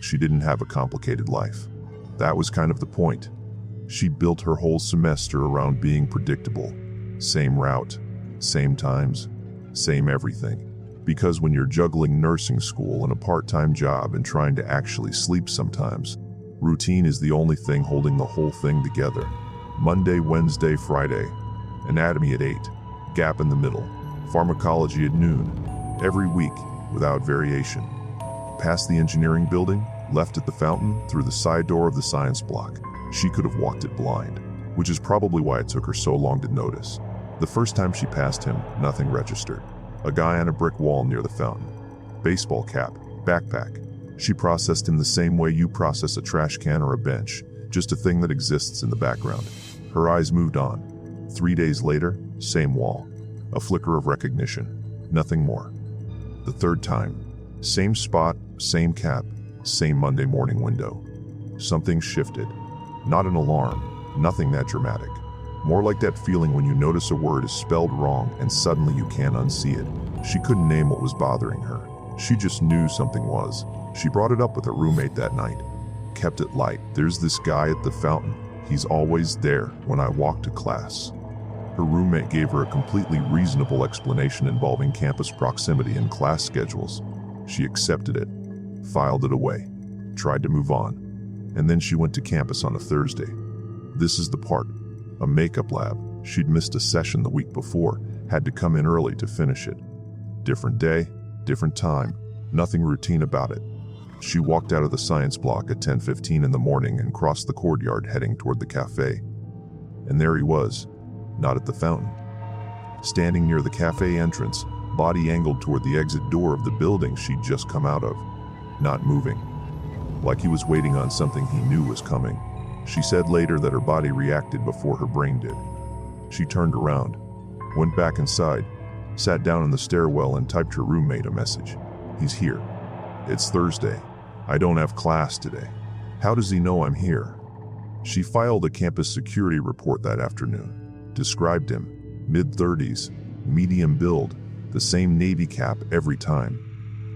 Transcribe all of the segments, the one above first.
She didn't have a complicated life. That was kind of the point. She built her whole semester around being predictable. Same route, same times, same everything. Because when you're juggling nursing school and a part-time job and trying to actually sleep sometimes, routine is the only thing holding the whole thing together. Monday, Wednesday, Friday. Anatomy at 8. Gap in the middle. Pharmacology at noon. Every week, without variation. Past the engineering building, left at the fountain, through the side door of the science block. She could have walked it blind, which is probably why it took her so long to notice. The first time she passed him, nothing registered. A guy on a brick wall near the fountain. Baseball cap, backpack. She processed him the same way you process a trash can or a bench, just a thing that exists in the background. Her eyes moved on. 3 days later, same wall. A flicker of recognition. Nothing more. The third time, same spot, same cap, same Monday morning window. Something shifted. Not an alarm, nothing that dramatic. More like that feeling when you notice a word is spelled wrong and suddenly you can't unsee it. She couldn't name what was bothering her. She just knew something was. She brought it up with her roommate that night. Kept it light. There's this guy at the fountain. He's always there when I walk to class. Her roommate gave her a completely reasonable explanation involving campus proximity and class schedules. She accepted it, filed it away, tried to move on, and then she went to campus on a Thursday. This is the part. A makeup lab. She'd missed a session the week before, had to come in early to finish it. Different day, different time, nothing routine about it. She walked out of the science block at 10:15 in the morning and crossed the courtyard heading toward the cafe. And there he was, not at the fountain. Standing near the cafe entrance, body angled toward the exit door of the building she'd just come out of. Not moving. Like he was waiting on something he knew was coming. She said later that her body reacted before her brain did. She turned around, went back inside, sat down in the stairwell and typed her roommate a message. He's here. It's Thursday. I don't have class today. How does he know I'm here? She filed a campus security report that afternoon. Described him, mid-30s, medium build, the same Navy cap every time.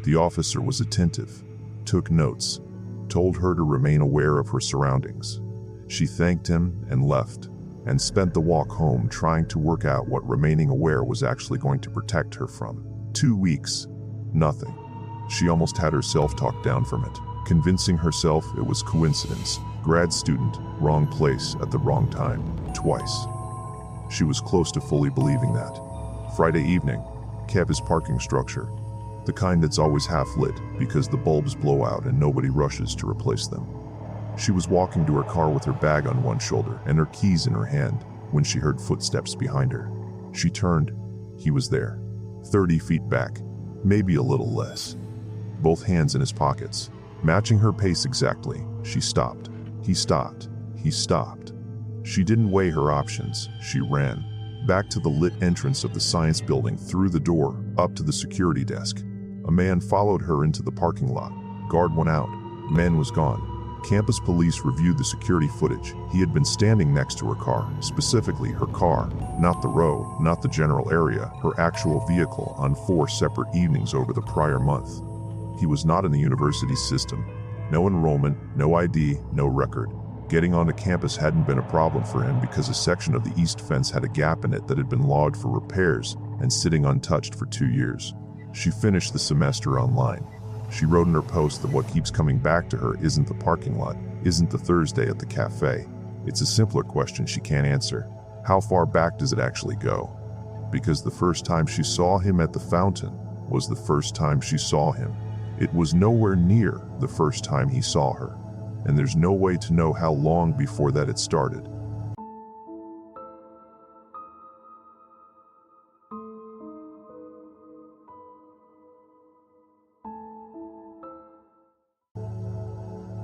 The officer was attentive, took notes, told her to remain aware of her surroundings. She thanked him and left, and spent the walk home trying to work out what remaining aware was actually going to protect her from. 2 weeks, nothing. She almost had herself talked down from it, convincing herself it was coincidence. Grad student, wrong place at the wrong time, twice. She was close to fully believing that. Friday evening, campus parking structure. The kind that's always half lit because the bulbs blow out and nobody rushes to replace them. She was walking to her car with her bag on one shoulder and her keys in her hand when she heard footsteps behind her. She turned. He was there, 30 feet back, maybe a little less. Both hands in his pockets, matching her pace exactly. She stopped. He stopped. He stopped. She didn't weigh her options. She ran. Back to the lit entrance of the science building, through the door, up to the security desk. A man followed her into the parking lot. Guard went out. Man was gone. Campus police reviewed the security footage. He had been standing next to her car, specifically her car, not the row, not the general area, her actual vehicle, on 4 separate evenings over the prior month. He was not in the university system. No enrollment, no ID, no record. Getting onto campus hadn't been a problem for him because a section of the east fence had a gap in it that had been logged for repairs and sitting untouched for 2 years. She finished the semester online. She wrote in her post that what keeps coming back to her isn't the parking lot, isn't the Thursday at the cafe. It's a simpler question she can't answer. How far back does it actually go? Because the first time she saw him at the fountain was the first time she saw him. It was nowhere near the first time he saw her, and there's no way to know how long before that it started.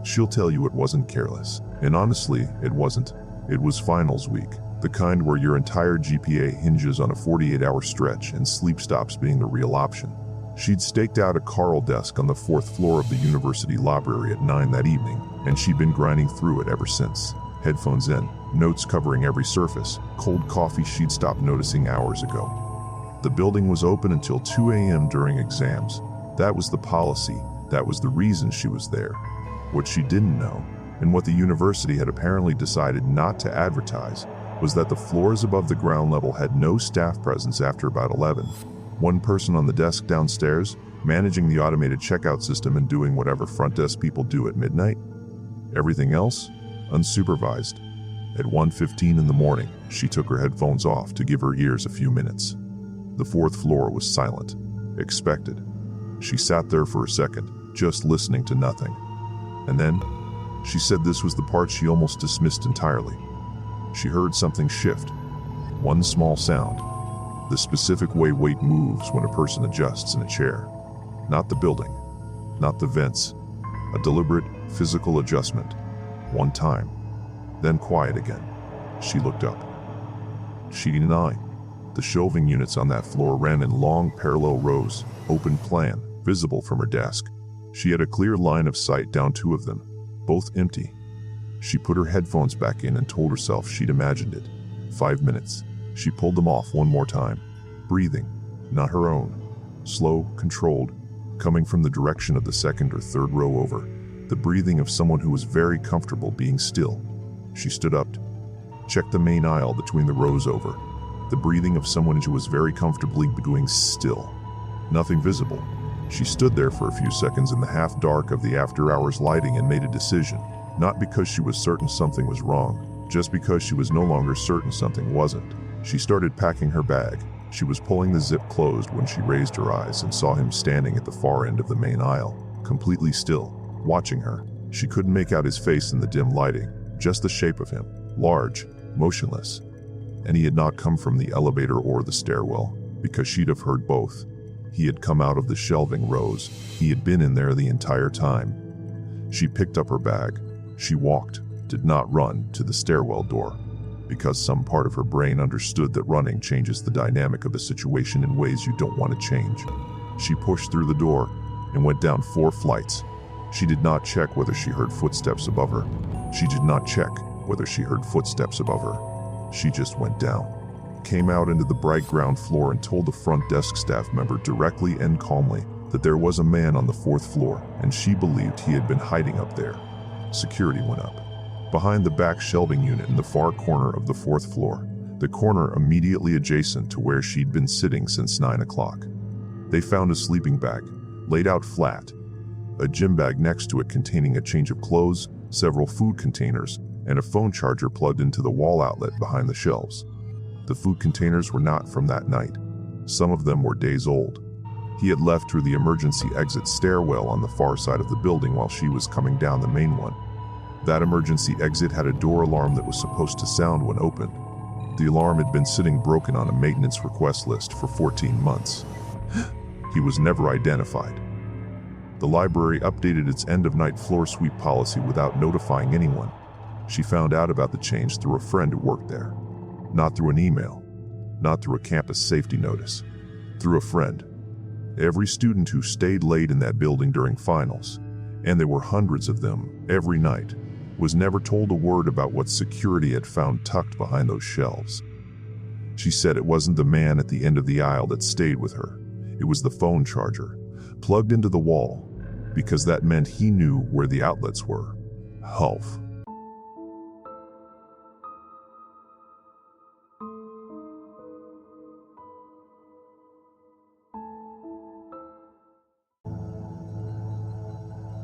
She'll tell you it wasn't careless, and honestly, it wasn't. It was finals week, the kind where your entire GPA hinges on a 48-hour stretch and sleep stops being the real option. She'd staked out a Carl desk on the 4th floor of the university library at 9 that evening, and she'd been grinding through it ever since. Headphones in, notes covering every surface, cold coffee she'd stopped noticing hours ago. The building was open until 2 a.m. during exams. That was the policy. That was the reason she was there. What she didn't know, and what the university had apparently decided not to advertise, was that the floors above the ground level had no staff presence after about 11. One person on the desk downstairs, managing the automated checkout system and doing whatever front desk people do at midnight. Everything else, unsupervised. At 1:15 in the morning, she took her headphones off to give her ears a few minutes. The fourth floor was silent, expected. She sat there for a second, just listening to nothing. And then, she said this was the part she almost dismissed entirely. She heard something shift. One small sound. The specific way weight moves when a person adjusts in a chair. Not the building, not the vents. A deliberate, physical adjustment. One time. Then quiet again. She looked up. Sheet 9. The shelving units on that floor ran in long parallel rows, open plan, visible from her desk. She had a clear line of sight down 2 of them, both empty. She put her headphones back in and told herself she'd imagined it. 5 minutes. She pulled them off one more time. Breathing, not her own. Slow, controlled, coming from the direction of the second or third row over. The breathing of someone who was very comfortable being still. She stood up, checked the main aisle between the rows over. The breathing of someone who was very comfortably being still. Nothing visible. She stood there for a few seconds in the half-dark of the after-hours lighting and made a decision. Not because she was certain something was wrong, just because she was no longer certain something wasn't. She started packing her bag. She was pulling the zip closed when she raised her eyes and saw him standing at the far end of the main aisle, completely still, watching her. She couldn't make out his face in the dim lighting, just the shape of him, large, motionless. And he had not come from the elevator or the stairwell, because she'd have heard both. He had come out of the shelving rows. He had been in there the entire time. She picked up her bag. She walked, did not run, to the stairwell door, because some part of her brain understood that running changes the dynamic of the situation in ways you don't want to change. She pushed through the door and went down 4 flights. She did not check whether she heard footsteps above her. She did not check whether she heard footsteps above her. She just went down, came out into the bright ground floor and told the front desk staff member directly and calmly that there was a man on the 4th floor and she believed he had been hiding up there. Security went up. Behind the back shelving unit in the far corner of the 4th floor, the corner immediately adjacent to where she'd been sitting since 9 o'clock. They found a sleeping bag, laid out flat, a gym bag next to it containing a change of clothes, several food containers, and a phone charger plugged into the wall outlet behind the shelves. The food containers were not from that night. Some of them were days old. He had left through the emergency exit stairwell on the far side of the building while she was coming down the main one. That emergency exit had a door alarm that was supposed to sound when opened. The alarm had been sitting broken on a maintenance request list for 14 months. He was never identified. The library updated its end-of-night floor sweep policy without notifying anyone. She found out about the change through a friend who worked there. Not through an email, not through a campus safety notice, through a friend. Every student who stayed late in that building during finals, and there were hundreds of them every night, was never told a word about what security had found tucked behind those shelves. She said it wasn't the man at the end of the aisle that stayed with her. It was the phone charger, plugged into the wall, because that meant he knew where the outlets were. Hulf.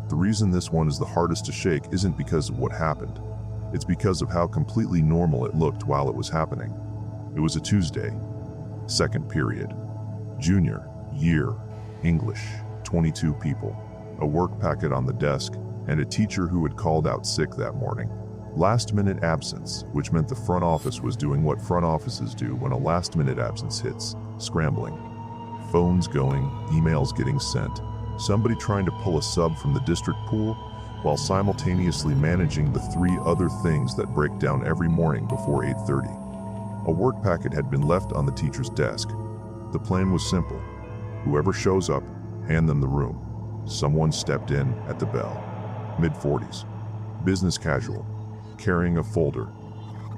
The reason this one is the hardest to shake isn't because of what happened. It's because of how completely normal it looked while it was happening. It was a Tuesday, 2nd period, junior year, English, 22 people, a work packet on the desk, and a teacher who had called out sick that morning. Last-minute absence, which meant the front office was doing what front offices do when a last-minute absence hits, scrambling. Phones going, emails getting sent, somebody trying to pull a sub from the district pool, while simultaneously managing the 3 other things that break down every morning before 8:30. A work packet had been left on the teacher's desk. The plan was simple. Whoever shows up, hand them the room. Someone stepped in at the bell. Mid-40s. Business casual. Carrying a folder.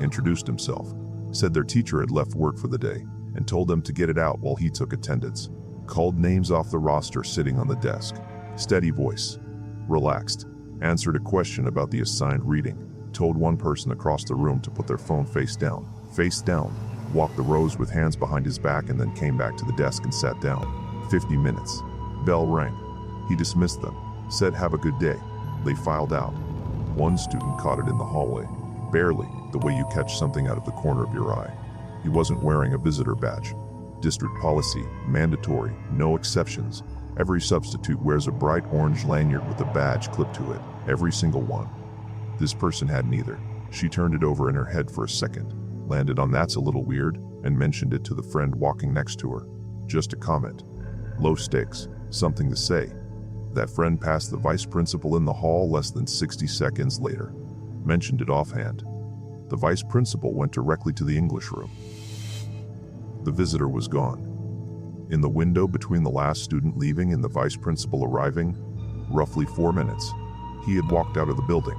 Introduced himself. Said their teacher had left work for the day and told them to get it out while he took attendance. Called names off the roster sitting on the desk. Steady voice. Relaxed. answered a question about the assigned reading, told one person across the room to put their phone face down, walked the rows with hands behind his back, and then came back to the desk and sat down. 50 minutes. Bell rang. He dismissed them, said have a good day. They filed out. One student caught it in the hallway, barely, the way you catch something out of the corner of your eye. He wasn't wearing a visitor badge. District policy, mandatory, no exceptions. Every substitute wears a bright orange lanyard with a badge clipped to it, every single one. This person had neither. She turned it over in her head for a second, landed on "that's a little weird," and mentioned it to the friend walking next to her. Just a comment. Low stakes, something to say. That friend passed the vice principal in the hall less than 60 seconds later. Mentioned it offhand. The vice principal went directly to the English room. The visitor was gone. In the window between the last student leaving and the vice principal arriving, roughly 4 minutes, he had walked out of the building.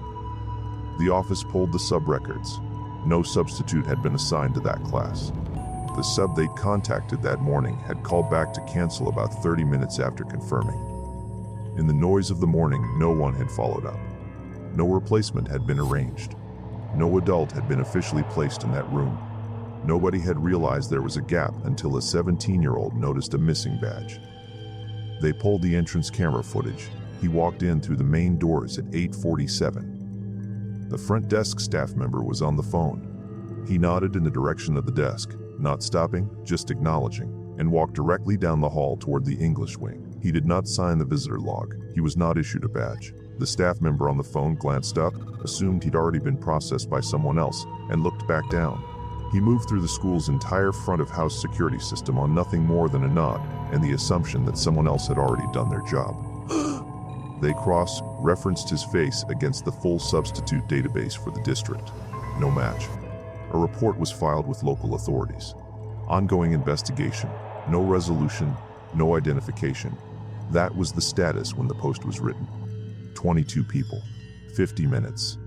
The office pulled the sub-records. No substitute had been assigned to that class. The sub they'd contacted that morning had called back to cancel about 30 minutes after confirming. In the noise of the morning, no one had followed up. No replacement had been arranged. No adult had been officially placed in that room. Nobody had realized there was a gap until a 17-year-old noticed a missing badge. They pulled the entrance camera footage. He walked in through the main doors at 8:47. The front desk staff member was on the phone. He nodded in the direction of the desk, not stopping, just acknowledging, and walked directly down the hall toward the English wing. He did not sign the visitor log. He was not issued a badge. The staff member on the phone glanced up, assumed he'd already been processed by someone else, and looked back down. He moved through the school's entire front-of-house security system on nothing more than a nod and the assumption that someone else had already done their job. They cross-referenced his face against the full substitute database for the district. No match. A report was filed with local authorities. Ongoing investigation. No resolution, no identification. That was the status when the post was written. 22 people. 50 minutes.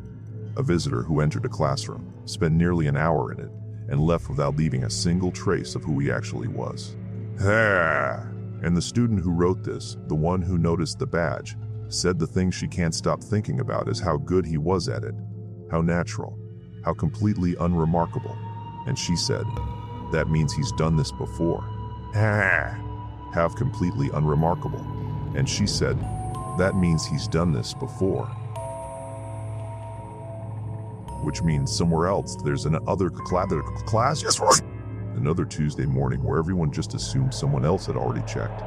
A visitor who entered a classroom, spent nearly an hour in it, and left without leaving a single trace of who he actually was. And the student who wrote this, the one who noticed the badge, said the thing she can't stop thinking about is how good he was at it, how natural, how completely unremarkable. And she said, that means he's done this before. How completely unremarkable. And she said, that means he's done this before. Which means somewhere else there's another class. Yes, right. Another Tuesday morning where everyone just assumed someone else had already checked.